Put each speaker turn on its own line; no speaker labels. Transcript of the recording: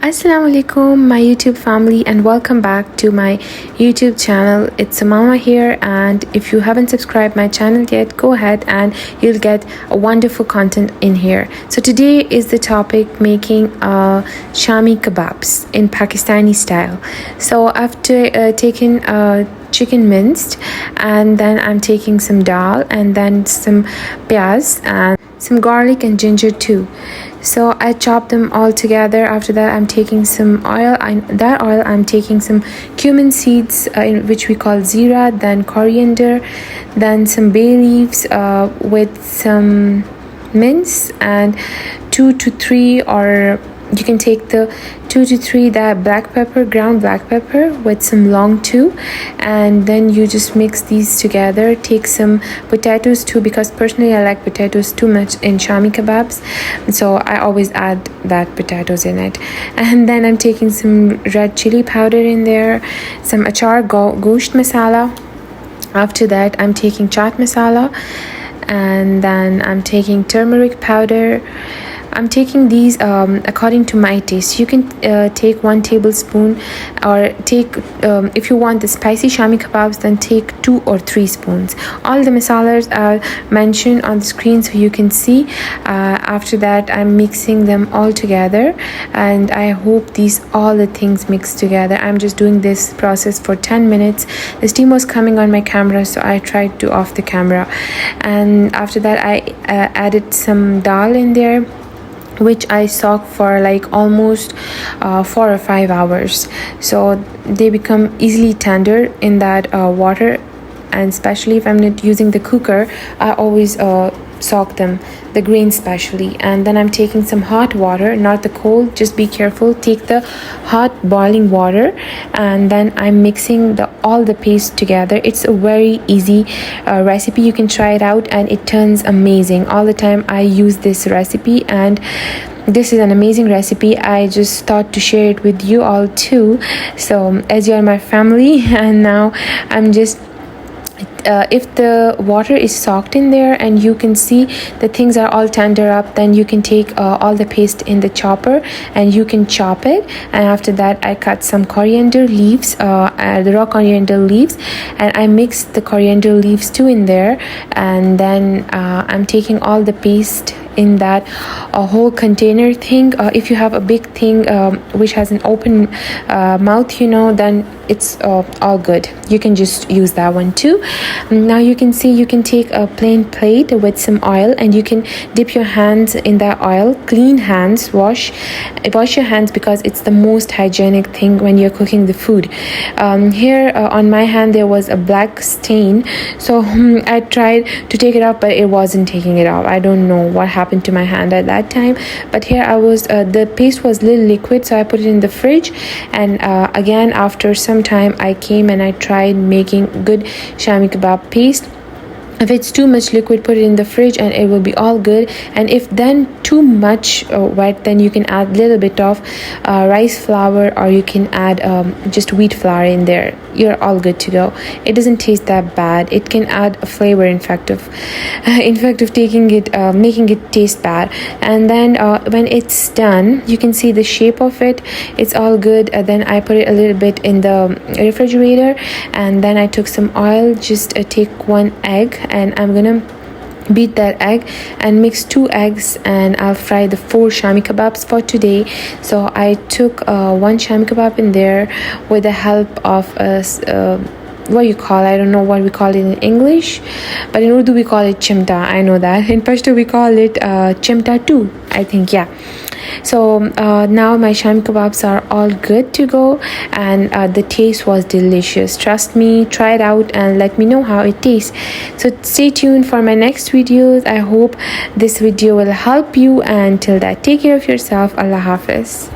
Assalamu alaikum, my YouTube family, and welcome back to my YouTube channel. It's Mama here, and if you haven't subscribed my channel yet, go ahead and you'll get a wonderful content in here. So today is the topic making Shami Kababs in Pakistani style. So after taking chicken minced, and then I'm taking some dal and then some pyaz and some garlic and ginger too. So I chop them all together. After that, I'm taking some oil. I'm taking some cumin seeds, which we call zira, then coriander, then some bay leaves with some mince, and 2 to 3, or you can take the 2 to 3 that black pepper, ground black pepper with some long too, and then you just mix these together. Take some potatoes too, because personally I like potatoes too much in Shami kebabs, so I always add that potatoes in it. And then I'm taking some red chili powder in there, some achar gosht masala. After that, I'm taking chaat masala, and then I'm taking turmeric powder. I'm taking these according to my taste. You can take 1 tablespoon, or take if you want the spicy Shami kebabs, then take 2 or 3 spoons. All the masalas are mentioned on the screen so you can see. After that, I'm mixing them all together, and I hope all the things mix together. I'm just doing this process for 10 minutes. The steam was coming on my camera, so I tried to off the camera. And after that, I added some dal in there, which I soak for like almost 4 or 5 hours, so they become easily tender in that water. And especially if I'm not using the cooker, I always soak them, the grains especially. And then I'm taking some hot water, not the cold, just be careful, take the hot boiling water, and then I'm mixing all the paste together. It's a very easy recipe. You can try it out and it turns amazing. All the time I use this recipe, and this is an amazing recipe. I just thought to share it with you all too, so as you're my family. And now I'm just if the water is soaked in there and you can see the things are all tender up, then you can take all the paste in the chopper and you can chop it. And after that, I cut some coriander leaves, the raw coriander leaves, and I mixed the coriander leaves too in there. And then I'm taking all the paste in that whole container thing. If you have a big thing which has an open mouth, then it's all good. You can just use that one too. Now you can see, you can take a plain plate with some oil, and you can dip your hands in that oil. Clean hands, wash your hands, because it's the most hygienic thing when you're cooking the food. Here on my hand there was a black stain, so I tried to take it off, but it wasn't taking it off. I don't know what happened to my hand at that time, but here I was the paste was a little liquid, so I put it in the fridge. And again, after some time, I came and I tried making good Shami kebab paste. If it's too much liquid, put it in the fridge and it will be all good. And if then too much wet, then you can add a little bit of rice flour, or you can add just wheat flour in there. You're all good to go. It doesn't taste that bad. It can add a flavor, in fact of taking it making it taste bad. And then when it's done, you can see the shape of it. It's all good. Then I put it a little bit in the refrigerator, and then I took some oil. Just take 1 egg, and I'm gonna beat that egg and mix 2 eggs, and I'll fry the 4 Shami kebabs for today. So I took 1 Shami kebab in there with the help of I don't know what we call it in English, but in Urdu we call it chimta. I know that. In Pashto we call it chimta too, I think. Yeah. So now my Shami kebabs are all good to go, and the taste was delicious. Trust me, try it out and let me know how it tastes. So stay tuned for my next videos. I hope this video will help you, and till that, take care of yourself. Allah Hafiz.